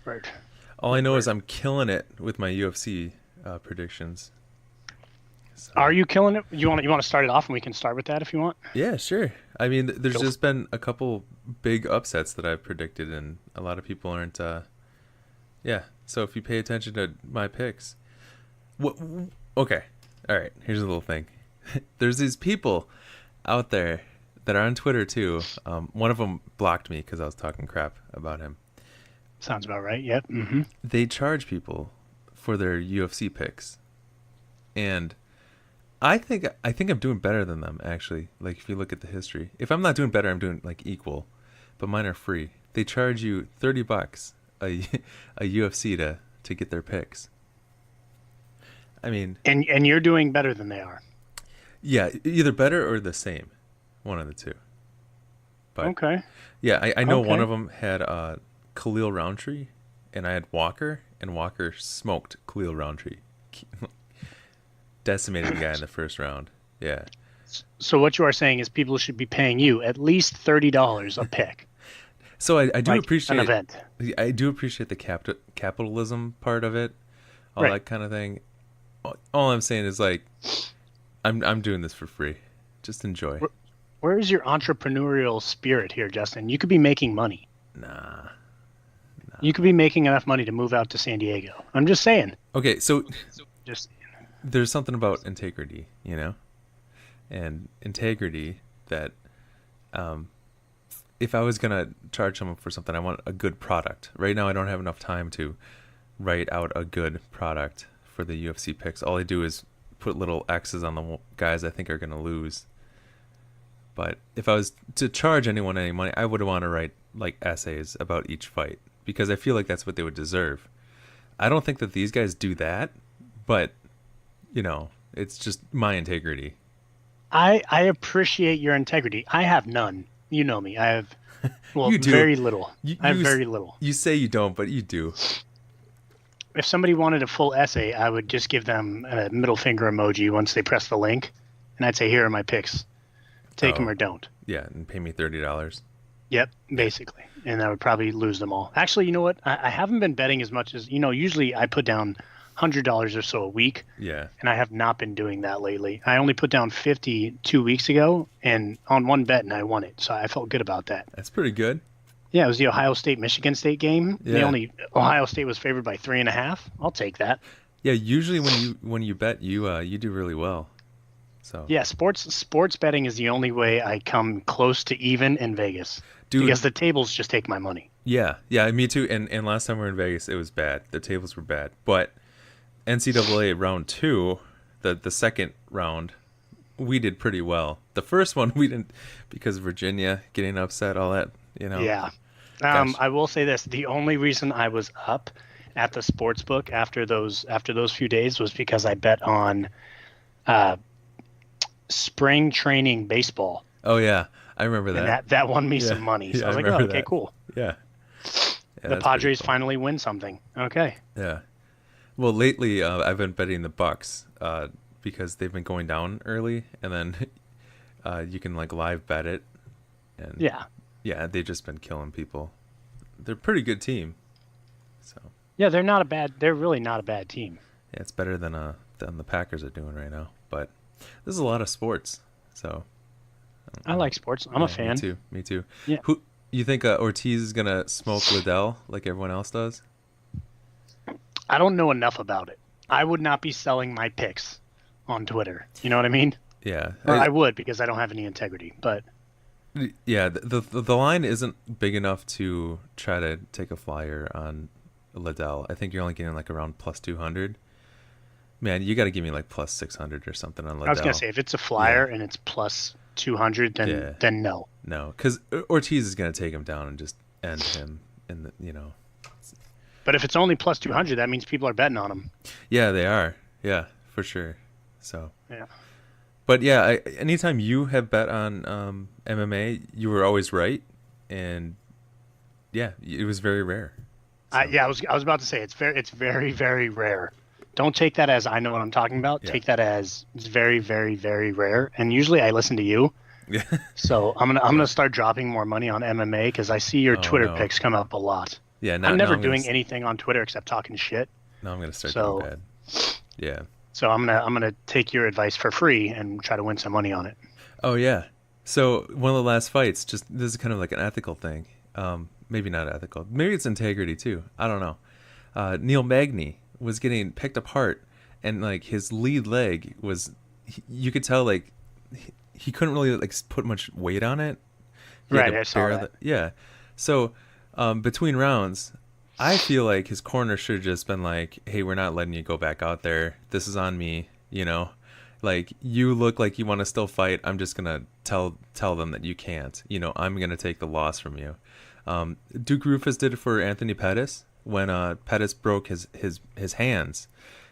Right. All I know is I'm killing it with my UFC predictions. So, Are you killing it? You want to start it off, and we can start with that if you want. yeah, sure. I mean, there's Go. just been a couple big upsets that I've predicted, and a lot of people aren't. Yeah. So if you pay attention to my picks, what? Okay. All right. Here's a little thing. There's these people out there that are on Twitter too. One of them blocked me because I was talking crap about him. Sounds about right. Yep. Mm-hmm. They charge people for their UFC picks, and I think I'm doing better than them actually. Like if you look at the history, if I'm not doing better, I'm doing like equal, but mine are free. They charge you $30 a UFC to get their picks. I mean, And you're doing better than they are. yeah, either better or the same, one of the two. But Okay. yeah, I know one Okay. of them had Khalil Roundtree, and I had Walker, and Walker smoked Khalil Roundtree, decimated the guy in the first round. Yeah. So what you are saying is people should be paying you at least $30 a pick, So I do like appreciate an event. I do appreciate the capitalism part of it, all Right. that kind of thing. All I'm saying is like I'm doing this for free. Just enjoy. Where is your entrepreneurial spirit here, Justin? You could be making money. Nah. You could be making enough money to move out to San Diego. I'm just saying. Okay, so Just there's something about integrity, you know? And integrity that if I was going to charge someone for something, I want a good product. Right now I don't have enough time to write out a good product for the UFC picks. All I do is put little X's on the guys I think are going to lose. But if I was to charge anyone any money, I would want to write like essays about each fight because I feel like that's what they would deserve. I don't think that these guys do that, but you know, it's just my integrity. I appreciate your integrity. I have none. You know me. I have You do. very little. You, I have you, very little. you say you don't, but you do. If somebody wanted a full essay, I would just give them a middle finger emoji once they press the link, and I'd say, "Here are my picks. Take them Oh. or don't." Yeah, and pay me $30. Yep, basically. And I would probably lose them all. Actually, you know what? I haven't been betting as much as, usually I put down $100 or so a week, Yeah. and I have not been doing that lately. I only put down 50 2 weeks ago, and on one bet, and I won it. So I felt good about that. That's pretty good. Yeah, it was the Ohio State-Michigan State game. Yeah. Ohio State was favored by 3.5. I'll take that. Yeah, usually when you bet you do really well. So Yeah, sports betting is the only way I come close to even in Vegas. Dude, Because the tables just take my money. yeah, me too. And last time we were in Vegas, it was bad. The tables were bad. But NCAA round 2, the second round, we did pretty well. The first one we didn't because Virginia getting upset, all that, you know. Yeah. Gosh. I will say this: the only reason I was up at the sports book after those few days was because I bet on spring training baseball, Oh yeah, I remember and that. that won me Yeah. some money. So Yeah, I was I like, oh, remember okay, that. cool. Yeah. The that's Padres pretty cool. finally win something. Okay. Yeah. Well, lately I've been betting the Bucks because they've been going down early, and then you can like live bet it, and Yeah. they've just been killing people. They're a pretty good team, so Yeah, they're really not a bad team. yeah, it's better than the Packers are doing right now. But there's a lot of sports, so I like sports. I'm a yeah, fan. Me too. Yeah. Who you think Ortiz is gonna smoke Liddell like everyone else does? I don't know enough about it. I would not be selling my picks on Twitter. You know what I mean? Yeah, Or I would because I don't have any integrity. But yeah. The line isn't big enough to try to take a flyer on Liddell. I think you're only getting like around plus 200. Man, you got to give me like plus 600 or something on Liddell. I was gonna say if it's a flyer and it's plus 200, then no. No, because Ortiz is gonna take him down and just end him in the But if it's only plus 200, that means people are betting on him. Yeah, they are. Yeah, for sure. So Yeah. but yeah, anytime you have bet on MMA, you were always right, and yeah, it was very rare. So, I was about to say it's very very rare. Don't take that as I know what I'm talking about. Yeah. Take that as it's very very very rare. And usually I listen to you, yeah, so I'm gonna start dropping more money on MMA because I see your Oh, Twitter no. picks come up a lot. Yeah, I'm now never I'm gonna doing anything on Twitter except talking shit. now I'm gonna start doing So bad. Yeah. so I'm gonna take your advice for free and try to win some money on it. Oh yeah. So one of the last fights, just this is kind of like an ethical thing. Maybe not ethical. Maybe it's integrity too. I don't know. Neil Magny was getting picked apart, and like his lead leg was, you could tell like he couldn't really like put much weight on it. He had Right, to I saw that. yeah. So between rounds, I feel like his corner should have just been like, "Hey, we're not letting you go back out there. This is on me." You know, like you look like you want to still fight. I'm just gonna tell them that you can't. You know, I'm gonna take the loss from you. Duke Rufus did it for Anthony Pettis when Pettis broke his hands,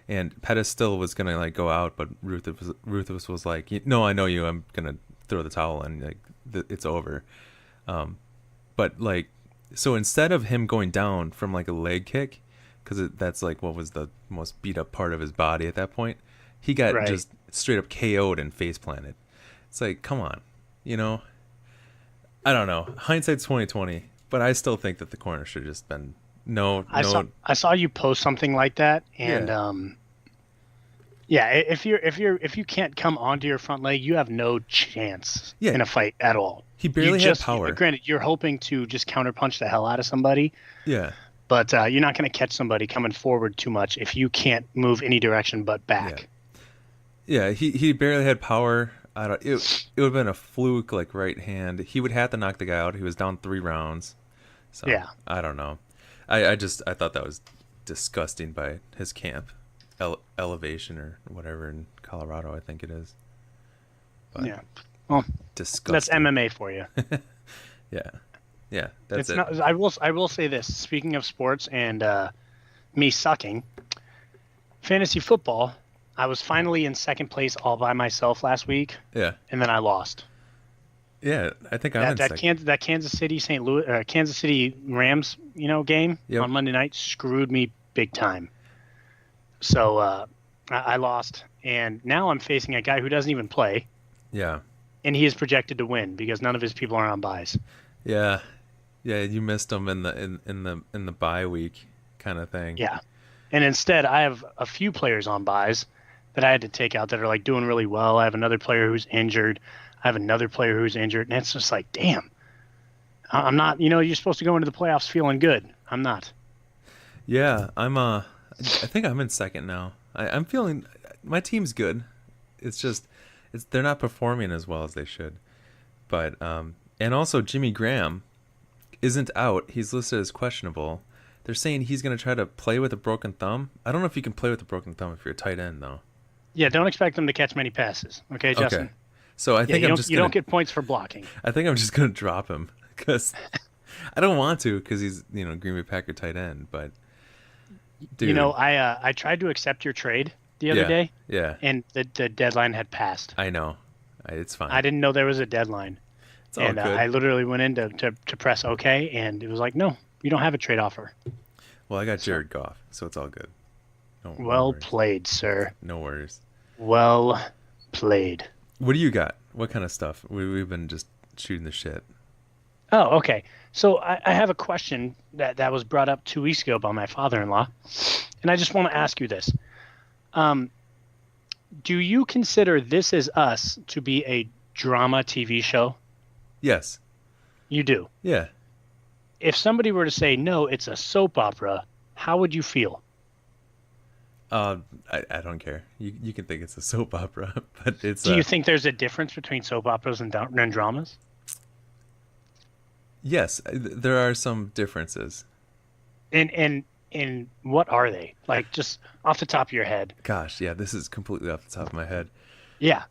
and Pettis still was gonna like go out, but Rufus was like, "No, I know you. I'm gonna throw the towel in. Like it's over." But like, so instead of him going down from like a leg kick, because that's like what was the most beat up part of his body at that point, he got Right. just straight up KO'd and face planted. It's like, come on, you know. I don't know. Hindsight's 2020, but I still think that the corner should have just been no. I saw you post something like that, and Yeah. yeah, if you can't come onto your front leg, you have no chance Yeah. in a fight at all. He You barely had just, power. granted, you're hoping to just counterpunch the hell out of somebody, Yeah. but you're not going to catch somebody coming forward too much if you can't move any direction but back. Yeah. He barely had power. I don't. It would have been a fluke like right hand. He would have to knock the guy out. He was down 3 rounds. So Yeah. I don't know. I thought that was disgusting by his camp, Elevation or whatever in Colorado, I think it is. But Yeah. Well, disgusting. that's MMA for you. Yeah. Yeah. That's It's it. not. I will say this. Speaking of sports and me sucking, fantasy football. I was finally in second place all by myself last week, Yeah. and then I lost. Yeah. I think I'm in second. That Kansas City St. Louis Kansas City Rams game Yep. on Monday night screwed me big time. So I lost, and now I'm facing a guy who doesn't even play, Yeah. and he is projected to win because none of his people are on buys. Yeah. Yeah. You missed him in the bye week kind of thing. Yeah, and instead I have a few players on buys that I had to take out that are like doing really well. I have another player who's injured. I have another player who's injured, and it's just like, damn. I'm not. You're supposed to go into the playoffs feeling good. I'm not. Yeah, I think I'm in second now. I'm feeling my team's good. It's just they're not performing as well as they should. But and also Jimmy Graham isn't out. He's listed as questionable. They're saying he's going to try to play with a broken thumb. I don't know if you can play with a broken thumb if you're a tight end though. Yeah, don't expect them to catch many passes. Okay, Justin. Okay. So I think you don't get points for blocking. I think I'm just going to drop him because I don't want to because he's Green Bay Packer tight end, but dude. I tried to accept your trade the other day. Yeah. And the deadline had passed. I know. It's fine. I didn't know there was a deadline. It's all and good. I literally went in to press OK, and it was like, no, you don't have a trade offer. Well, I got Jared Goff, so it's all good. No Well worries. played, sir. No worries. Well played. What do you got? What kind of stuff? We've been just shooting the shit. Oh, okay. So I have a question that was brought up 2 weeks ago by my father-in-law, and I just want to ask you this. Do you consider This Is Us to be a drama TV show? Yes. You do. Yeah. If somebody were to say, no, it's a soap opera, how would you feel? I don't care. You can think it's a soap opera, but it's. Do you think there's a difference between soap operas and dramas? Yes, there are some differences. And what are they? Like, just off the top of your head. Gosh, yeah, this is completely off the top of my head. Yeah.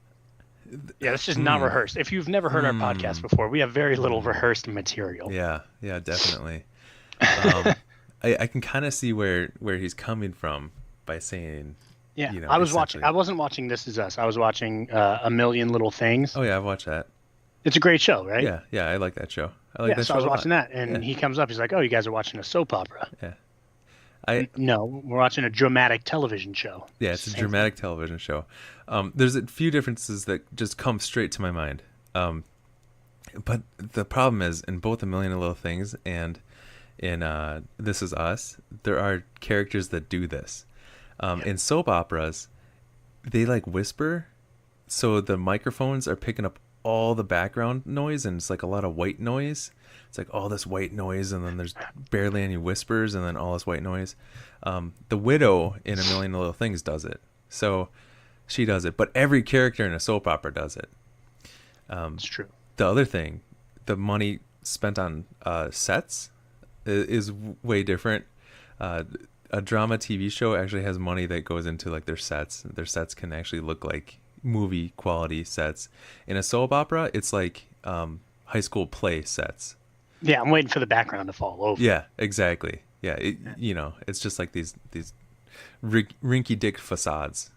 Yeah, that's just not rehearsed. If you've never heard our podcast before, we have very little rehearsed material. Yeah, definitely. I can kind of see where he's coming from by saying. Yeah, I wasn't watching This Is Us. I was watching A Million Little Things. Oh yeah, I've watched that. It's a great show, right? Yeah, I like that show. I like that show. So I was watching that, and he comes up. He's like, "Oh, you guys are watching a soap opera?" Yeah. No, we're watching a dramatic television show. Yeah, it's a dramatic television show. There's a few differences that just come straight to my mind. But the problem is, in both A Million Little Things and in This Is Us, there are characters that do this. In soap operas, they like whisper, so the microphones are picking up all the background noise, and it's like a lot of white noise. It's like all this white noise, and then there's barely any whispers, and then all this white noise. The widow in A Million Little Things does it, so she does it. But every character in a soap opera does it. It's true. The other thing, the money spent on sets is way different. A drama TV show actually has money that goes into like their sets. Their sets can actually look like movie quality sets. In a soap opera, it's like high school play sets. Yeah, I'm waiting for the background to fall over. Yeah, exactly. Yeah, it's just like these rinky-dink facades,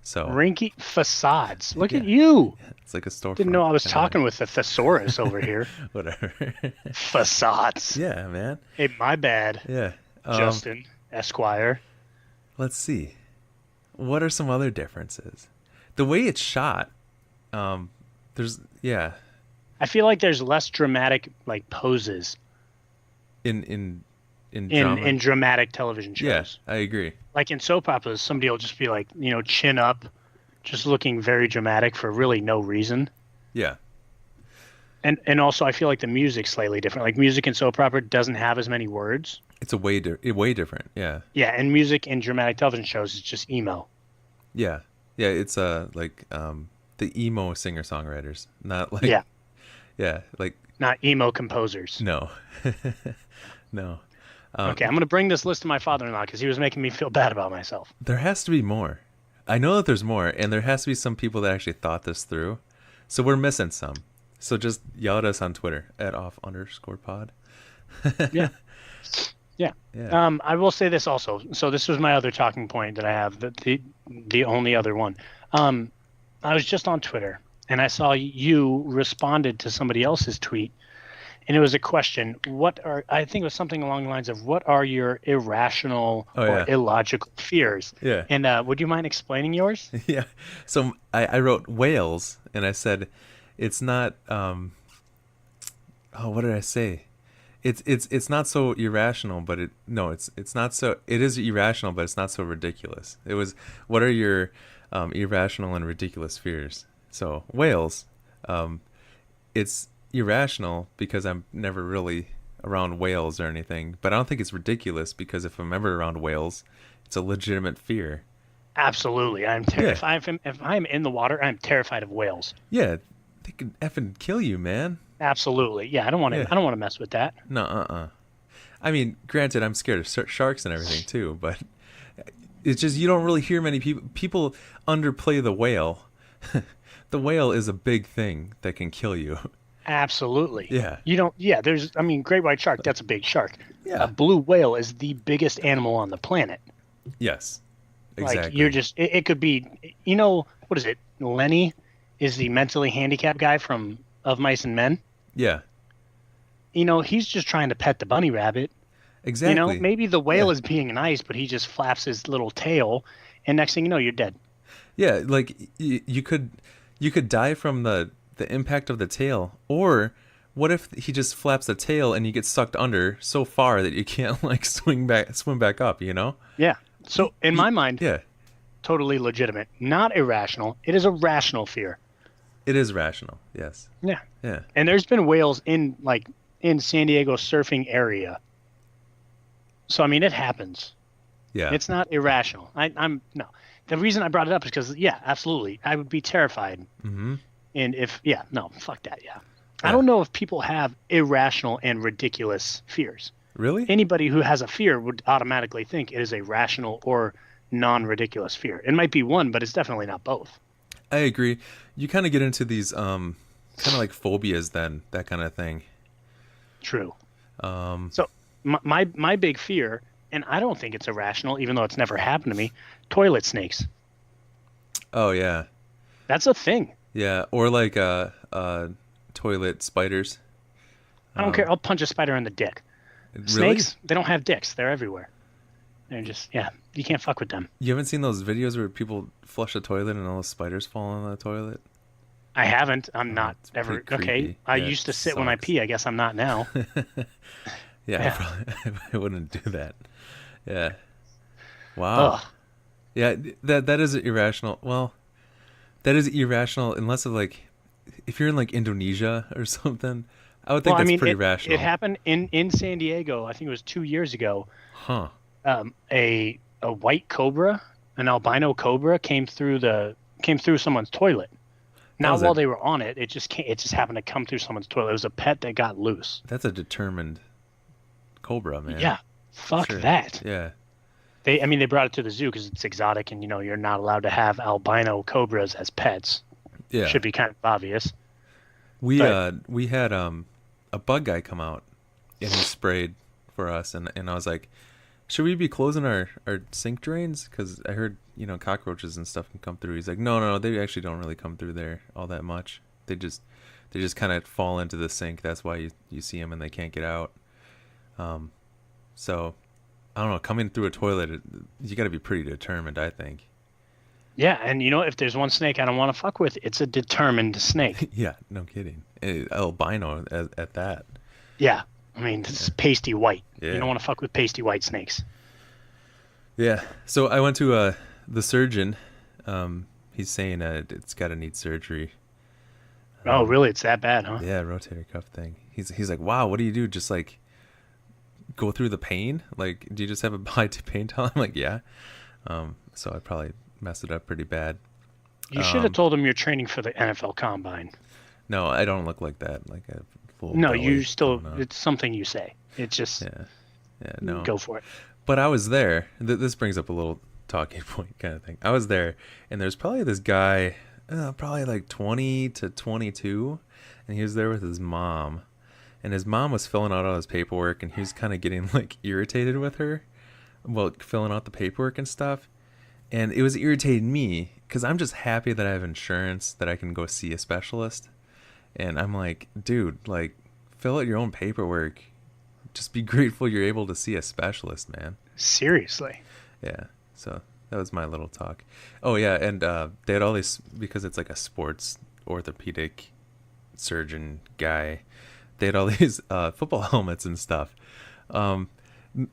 So Rinky facades. Look at you. it's like a storefront. Didn't know I was talking with the thesaurus over here. Whatever. Facades. Yeah, man. Hey, my bad. Yeah. Justin Esquire. Let's see. What are some other differences? The way it's shot, there's I feel like there's less dramatic like poses in drama. in dramatic television shows. Yeah, I agree. Like in soap operas, somebody will just be like, chin up, just looking very dramatic for really no reason. Yeah. And also I feel like the music's slightly different. Like music in soap opera doesn't have as many words. It's way different. Yeah. Yeah, and music in dramatic television shows is just emo. Yeah. Yeah, it's like the emo singer-songwriters, not like like not emo composers. No. No. Okay, I'm going to bring this list to my father-in-law because he was making me feel bad about myself. There has to be more. I know that there's more, and there has to be some people that actually thought this through. So we're missing some. So just yell at us on Twitter at @off_pod. Yeah. Yeah. I will say this also. So this was my other talking point that I have, the only other one. I was just on Twitter, and I saw you responded to somebody else's tweet, and it was a question. I think it was something along the lines of, what are your irrational or illogical fears? Yeah. And would you mind explaining yours? Yeah. So I wrote whales, and I said it's not what did I say? It's not so irrational, but it's not so, it is irrational, but it's not so ridiculous. It was, what are your irrational and ridiculous fears? So whales, it's irrational because I'm never really around whales or anything, but I don't think it's ridiculous because if I'm ever around whales, it's a legitimate fear. Absolutely. If I'm in the water, I'm terrified of whales. Yeah, they could effing kill you, man. Absolutely. Yeah, I don't want to mess with that. No, I mean, granted, I'm scared of sharks and everything too, but it's just you don't really hear many people underplay the whale. The whale is a big thing that can kill you. Absolutely. Yeah. Great white shark, that's a big shark. Yeah. A blue whale is the biggest animal on the planet. Yes. Exactly. Like it could be, what is it? Lenny is the mentally handicapped guy from Of Mice and Men. Yeah. He's just trying to pet the bunny rabbit. Exactly. Maybe the whale is being nice, but he just flaps his little tail, and next thing you know, you're dead. Yeah, like you could die from the impact of the tail, or what if he just flaps the tail and you get sucked under so far that you can't like swim back up, Yeah. So in my mind, yeah, totally legitimate, not irrational. It is a rational fear. It is rational. Yes. Yeah. Yeah. And there's been whales in San Diego surfing area. So I mean, it happens. Yeah. It's not irrational. I'm no. The reason I brought it up is because absolutely, I would be terrified. Mm-hmm. And fuck that. Yeah. I don't know if people have irrational and ridiculous fears. Really? Anybody who has a fear would automatically think it is a rational or non-ridiculous fear. It might be one, but it's definitely not both. I agree. You kind of get into these kind of like phobias then, that kind of thing. True. So my big fear, and I don't think it's irrational, even though it's never happened to me, toilet snakes. Oh, yeah. That's a thing. Yeah, or like toilet spiders. I don't care. I'll punch a spider in the dick. Really? Snakes, they don't have dicks. They're everywhere. They're just, you can't fuck with them. You haven't seen those videos where people flush a toilet and all the spiders fall on the toilet? I haven't. I'm not ever. creepy. Okay. I used to sit when I pee. I guess I'm not now. Yeah, I Yeah. probably I wouldn't do that. Yeah. Wow. Ugh. Yeah, that is irrational. Well, that is irrational unless of like if you're in like Indonesia or something. I would Well, think I that's mean, pretty it rational. happened in San Diego. I think it was 2 years ago. Huh. A white cobra, an albino cobra, came through someone's toilet. That Not was a while they were on it. It just happened to come through someone's toilet. It was a pet that got loose. that's a determined cobra, man. Yeah. For Fuck sure. that. Yeah. I mean, they brought it to the zoo because it's exotic, and you're not allowed to have albino cobras as pets. Yeah. Should be kind of obvious. We But uh we had a bug guy come out and he sprayed for us and I was like, should we be closing our sink drains? Because I heard, cockroaches and stuff can come through. He's like, no, they actually don't really come through there all that much. They just kind of fall into the sink. That's why you see them and they can't get out. So I don't know. Coming through a toilet, you got to be pretty determined, I think. yeah, and if there's one snake I don't want to fuck with, it's a determined snake. Yeah, no kidding. Albino at that. Yeah, I mean, it's pasty white. You Yeah. don't want to fuck with pasty white snakes. Yeah. So I went to the surgeon. He's saying it's got to need surgery. Oh, really? It's that bad, huh? Yeah, rotator cuff thing. He's like, wow, what do you do? Just like go through the pain? Like, do you just have a bite to pain towel? I'm like, yeah. So I probably messed it up pretty bad. You should have told him you're training for the NFL Combine. No, I don't look like that. Like a full No, belly you still, coming out. it's something you say. It's just, Yeah, no. go for it. But I was there. This brings up a little talking point kind of thing. I was there, and there's probably this guy, probably like 20 to 22, and he was there with his mom. And his mom was filling out all his paperwork, and he was kind of getting like irritated with her, well, filling out the paperwork and stuff. And it was irritating me because I'm just happy that I have insurance that I can go see a specialist. And I'm like, dude, like, fill out your own paperwork. Just be grateful you're able to see a specialist, man. Seriously. Yeah. So that was my little talk. Oh yeah, and they had all these because it's like a sports orthopedic surgeon guy. They had all these football helmets and stuff.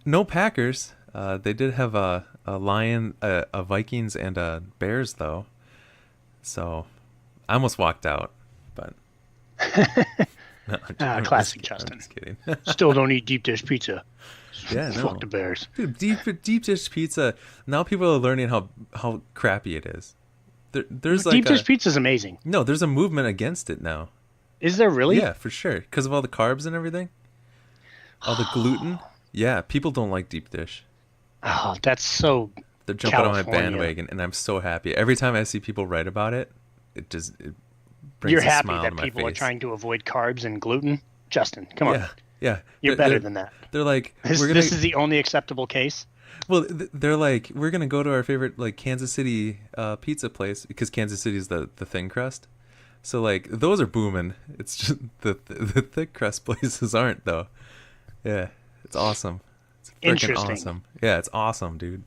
No Packers. They did have a Lion, a Vikings, and a Bears though. So I almost walked out, but no, Classic I'm Justin. just kidding. Still don't eat deep dish pizza. Yeah, no. Fuck the Bears. Dude, deep dish pizza. Now people are learning how crappy it is. There's like Deep dish pizza is amazing. no, there's a movement against it now. Is there really? Yeah, for sure, because of all the carbs and everything, all the gluten. Yeah, people don't like deep dish. Oh, that's so They're jumping on my California. bandwagon, and I'm so happy. Every time I see people write about it, it brings You're a happy smile that to my people are face. trying to avoid carbs and gluten? Justin, come on. Yeah. You're better than that. They're like, This we're gonna. is the only acceptable case. Well, they're like, we're gonna go to our favorite like Kansas City pizza place because Kansas City is the thin crust. So like those are booming. It's just the thick crust places aren't though. Yeah, it's awesome. It's freaking Interesting. awesome. Yeah, it's awesome, dude.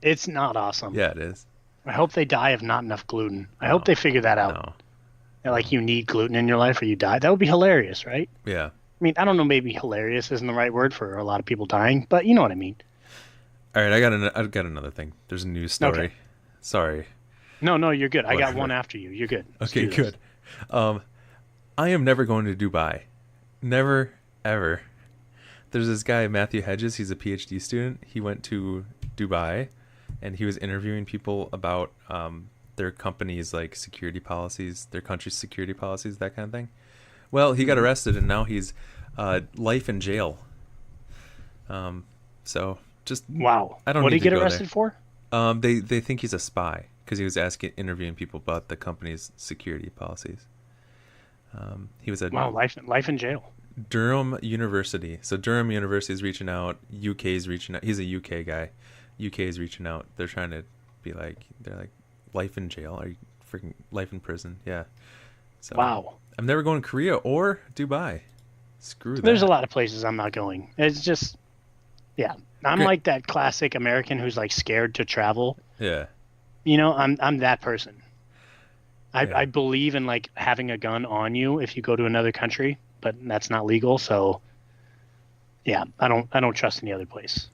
It's not awesome. Yeah, it is. I hope they die of not enough gluten. I hope they figure that out. No. And, like, you need gluten in your life or you die. That would be hilarious, right? Yeah. I mean, I don't know, maybe hilarious isn't the right word for a lot of people dying, but you know what I mean. All right, I got another thing. There's a news story. Okay. Sorry. No, you're good. I got Whatever. one after you. You're good. Let's Okay, do this. good. I am never going to Dubai. Never, ever. There's this guy, Matthew Hedges. He's a PhD student. He went to Dubai, and he was interviewing people about their company's like security policies, their country's security policies, that kind of thing. Well, he got arrested, and now he's life in jail. So just Wow. I don't What need did he to get go arrested for? They think he's a spy because he was interviewing people about the company's security policies. He was at Wow, life in jail. Durham University. So Durham University is reaching out. UK is reaching out. He's a UK guy. UK is reaching out. They're trying to be like, they're like, life in jail. Are you freaking life in prison? Yeah. So Wow. I'm never going to Korea or Dubai. Screw that. There's a lot of places I'm not going. It's just, yeah. I'm Great. like that classic American who's like scared to travel. Yeah. I'm that person. Yeah. I believe in like having a gun on you if you go to another country, but that's not legal. So Yeah, I don't trust any other place.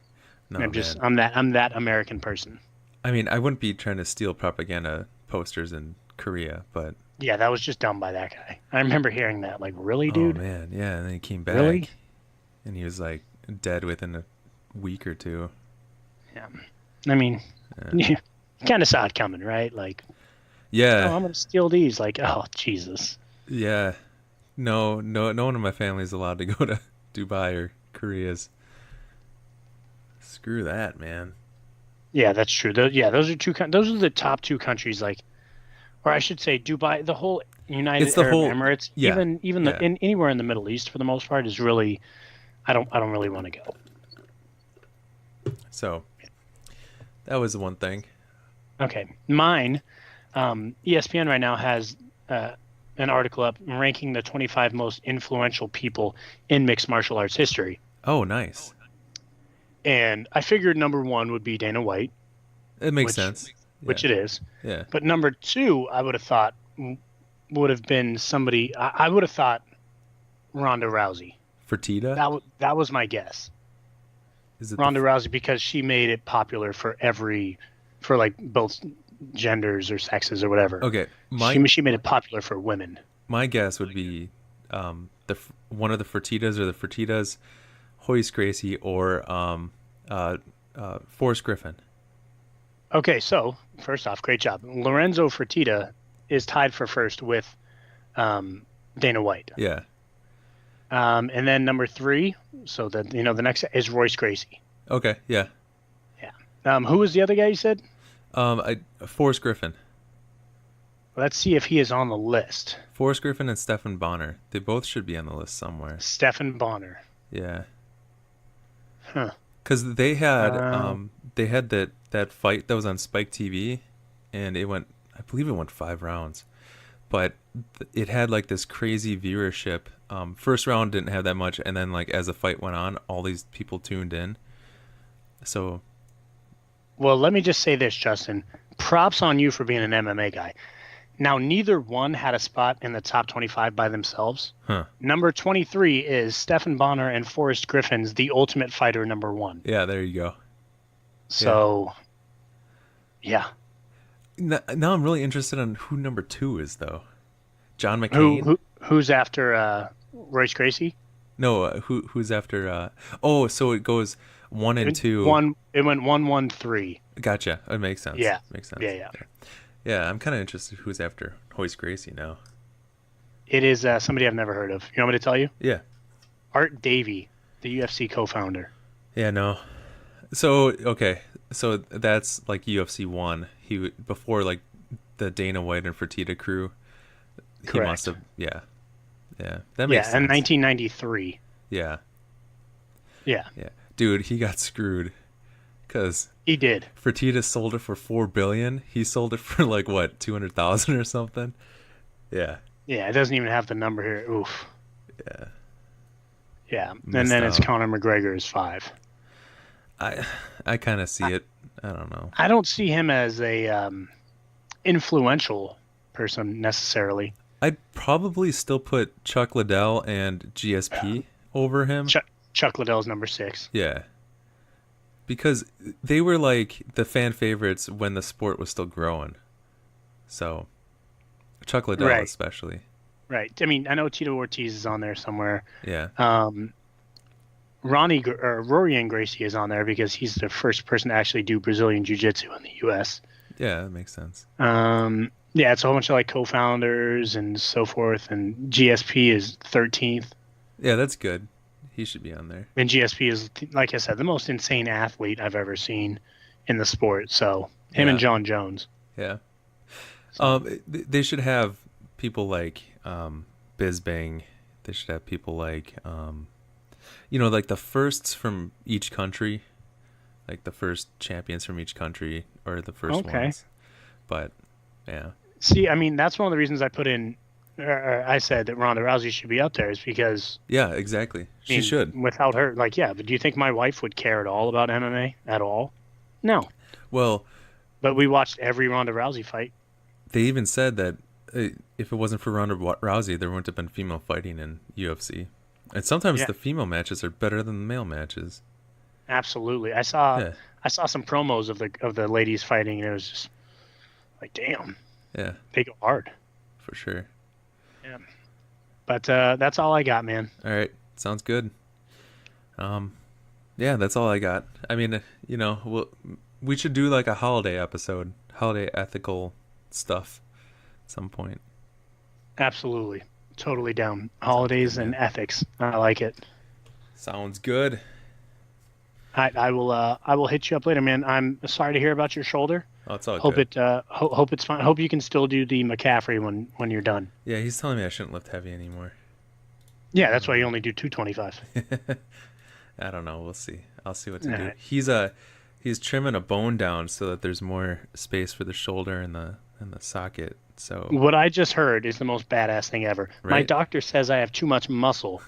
No, man. I'm that American person. I mean, I wouldn't be trying to steal propaganda posters in Korea, but Yeah, that was just done by that guy. I remember hearing that. Like, really, oh dude? man, yeah. And then he came Really? back, and he was like dead within a week or two. Yeah. I mean, Yeah. you kind of saw it coming, right? Like, oh, Yeah, I'm gonna steal these. Like, oh, Jesus. yeah. No, no, no one in my family is allowed to go to Dubai or Korea's. Screw that, man. Yeah, that's true. Yeah, those are those are the top two countries. Like, or I should say, Dubai, the whole It's United the Arab whole, Emirates, yeah, even yeah. anywhere in the Middle East for the most part is really, I don't really want to go. So that was the one thing. Okay, mine. ESPN right now has an article up ranking the 25 most influential people in mixed martial arts history. Oh, nice. And I figured number one would be Dana White, It makes which sense. Yeah, which it is. yeah. But number two, I would have thought would have been somebody. I would have thought Ronda Rousey. Fertitta? That was my guess. Is it Ronda Rousey, because she made it popular for like both genders or sexes or whatever. Okay, She made it popular for women. my guess would be one of the Fertittas or the Fertittas, Hoist Gracie or Forrest Griffin. Okay, so first off, great job. Lorenzo Fertitta is tied for first with Dana White. Yeah. And then number three, so that the next is Royce Gracie. Okay. Yeah. Yeah. Who was the other guy you said? Forrest Griffin. Let's see if he is on the list. Forrest Griffin and Stephan Bonner. They both should be on the list somewhere. Stephan Bonner. Yeah. Huh. Because they had that fight that was on Spike TV, and I believe it went 5 rounds, but it had like this crazy viewership. First round didn't have that much, and then like as the fight went on, all these people tuned in. So, Well, let me just say this, Justin. Props on you for being an MMA guy. Now, neither one had a spot in the top 25 by themselves. huh? Number 23 is Stephan Bonner and Forrest Griffin's The Ultimate Fighter number one. Yeah, there you go. So, yeah. Now I'm really interested in who number 2 is, though. John McCain? Who's after Royce Gracie? No, who's after? Oh, so it goes 1 and 2. It went 1-1-3. Gotcha. It makes sense. Yeah. Makes sense. Yeah. Yeah, I'm kind of interested who's after Hoist Gracie now. It is somebody I've never heard of. You want me to tell you? Yeah. Art Davie, the UFC co-founder. Yeah, no. So, okay. So that's like UFC 1. Before like the Dana White and Fertitta crew. He Correct. must have, yeah. Yeah. That makes sense. In 1993. Yeah. Yeah. Yeah. Dude, he got screwed. Because He did. Fertitta sold it for $4 billion. He sold it for like what, 200,000 or something. Yeah. Yeah, it doesn't even have the number here. Oof. Yeah. Yeah, Missed and then it's out. Conor McGregor is 5. I kind of see it. I don't know. I don't see him as a influential person necessarily. I'd probably still put Chuck Liddell and GSP over him. Chuck Liddell's number 6. Yeah. Because they were like the fan favorites when the sport was still growing. So, Chuck Liddell Right. especially. Right. I mean, I know Tito Ortiz is on there somewhere. Yeah. Rory Gracie is on there because he's the first person to actually do Brazilian Jiu-Jitsu in the U.S. Yeah, that makes sense. Yeah, it's a whole bunch of like co-founders and so forth, and GSP is 13th. Yeah, that's good. He should be on there. And GSP is, like I said, the most insane athlete I've ever seen in the sport. So him and John Jones. Yeah. They should have people like Bisbing. They should have people like, like the firsts from each country, like the first champions from each country or the first ones. But yeah. See, I mean, that's one of the reasons I put in. I said that Ronda Rousey should be up there is because yeah, exactly. She should. Without her, like, yeah. But do you think my wife would care at all about MMA at all? No. Well, but we watched every Ronda Rousey fight. They even said that if it wasn't for Ronda Rousey, there wouldn't have been female fighting in UFC. And sometimes Yeah, the female matches are better than the male matches. absolutely. I saw Yeah, I saw some promos of the ladies fighting, and it was just like, damn, yeah, they go hard. for sure. Yeah. But that's all I got, man. All right, sounds good. Um, yeah, that's all I got. I mean, we should do like a holiday episode, holiday ethical stuff at some point. Absolutely. Totally down. Sounds good, Holidays and man. ethics. I like it. Sounds good. I will hit you up later, man. I'm sorry to hear about your shoulder. Oh, it's all Hope good. hope it's fine. Hope you can still do the McCaffrey when you're done. Yeah, he's telling me I shouldn't lift heavy anymore. Yeah, that's why you only do 225. I don't know. We'll see. I'll see what to All do. right. He's trimming a bone down so that there's more space for the shoulder and the socket. So What I just heard is the most badass thing ever. My right. doctor says I have too much muscle,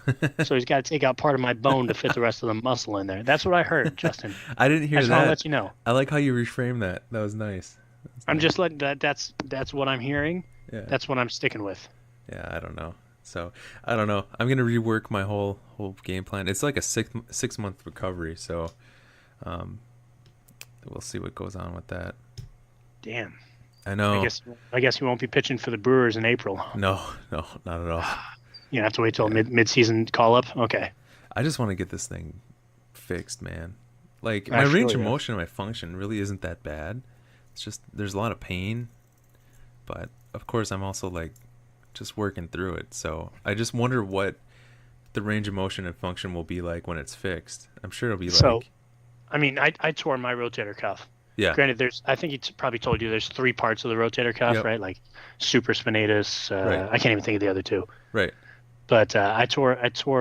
so he's got to take out part of my bone to fit the rest of the muscle in there. That's what I heard, Justin. I didn't I hear just want to that. let you know. I like how you reframed that. That was nice. That's I'm nice. just letting that's what I'm hearing. Yeah. That's what I'm sticking with. Yeah. I don't know. So I don't know. I'm gonna rework my whole game plan. It's like a 6 month recovery. So um, we'll see what goes on with that. Damn. I know. I guess you won't be pitching for the Brewers in April. No, not at all. You have to wait till Yeah. mid-season call up. Okay. I just want to get this thing fixed, man. Like my I feel range of ya. motion and my function really isn't that bad. It's just there's a lot of pain, but of course I'm also like just working through it. So I just wonder what the range of motion and function will be like when it's fixed. I'm sure it'll be So, like I mean, I tore my rotator cuff. yeah, Granted, I think he probably told you there's three parts of the rotator cuff, yep, right? Like supraspinatus. right, I can't even think of the other two. right. But I tore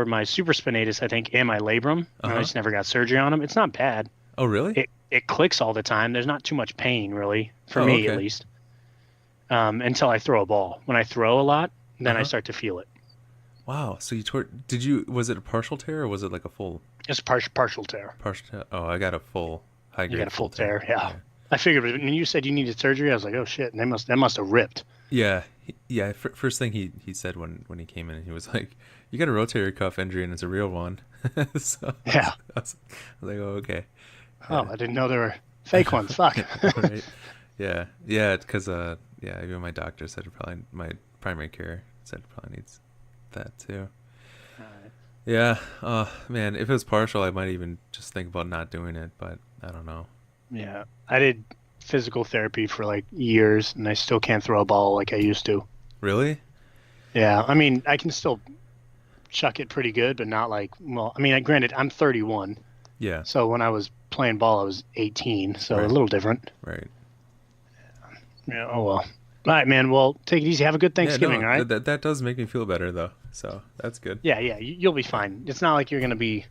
my supraspinatus, I think, and my labrum. And I Uh-huh. just never got surgery on them. It's not bad. Oh, really? It clicks all the time. There's not too much pain, really, for Oh, me at okay. least. Until I throw a ball. When I throw a lot, then I Uh-huh. start to feel it. Wow. So was it a partial tear or was it like a full It's a partial tear. partial tear? Oh, I got a full high You grade got a full tear. tear, yeah. I figured when you said you needed surgery, I was like, oh shit, that must have ripped. Yeah, yeah. First thing he said when he came in, he was like, "You got a rotator cuff injury and it's a real one." So Yeah. I was like, "Oh, okay." Oh, I didn't know there were fake ones. Fuck. Right. Yeah, yeah. Because yeah, even my doctor said my primary care said it probably needs that too. Alright. Yeah. Man, if it was partial, I might even just think about not doing it, but I don't know. Yeah, I did physical therapy for like years, and I still can't throw a ball like I used to. Really? Yeah, I mean, I can still chuck it pretty good, but not like, well, I mean, granted, I'm 31, Yeah. so when I was playing ball, I was 18, so a Right. little different. Right. Yeah, oh well. All right, man. Well, take it easy. Have a good Thanksgiving, Yeah, all no, right? that does make me feel better though. So that's good. Yeah, yeah, you'll be fine. It's not like you're gonna be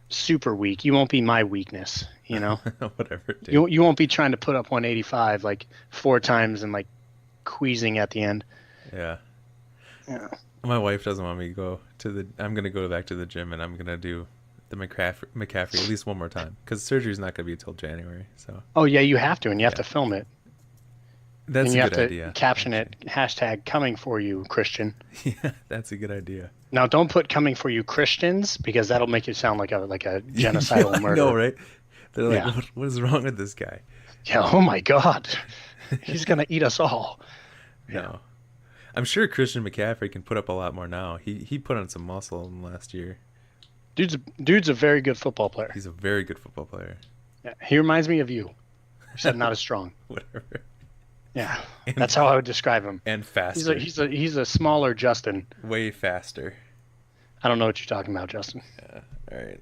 super weak. You won't be my weakness, you know? Whatever, dude. You won't be trying to put up 185 like 4 times and like queasing at the end. Yeah. Yeah. My wife doesn't want me to go to the. I'm gonna go back to the gym and I'm gonna do the McCaffrey at least one more time because surgery's not gonna be until January. So Oh yeah, you have to, and you have Yeah. to film it, that's and you a have good to idea. caption it #coming for you Christian. Yeah, that's a good idea. Now don't put coming for you Christians because that'll make you sound like a genocidal Yeah, I murder. know, right? They're like, Yeah. what is wrong with this guy? Yeah. Oh my God, he's gonna eat us all. No, I'm sure Christian McCaffrey can put up a lot more now. He put on some muscle in last year. Dude's a very good football player. He's a very good football player. Yeah, he reminds me of you, except not as strong. Whatever. Yeah, And, that's how I would describe him. and faster. He's a smaller Justin. Way faster. I don't know what you're talking about, Justin. Yeah. All right.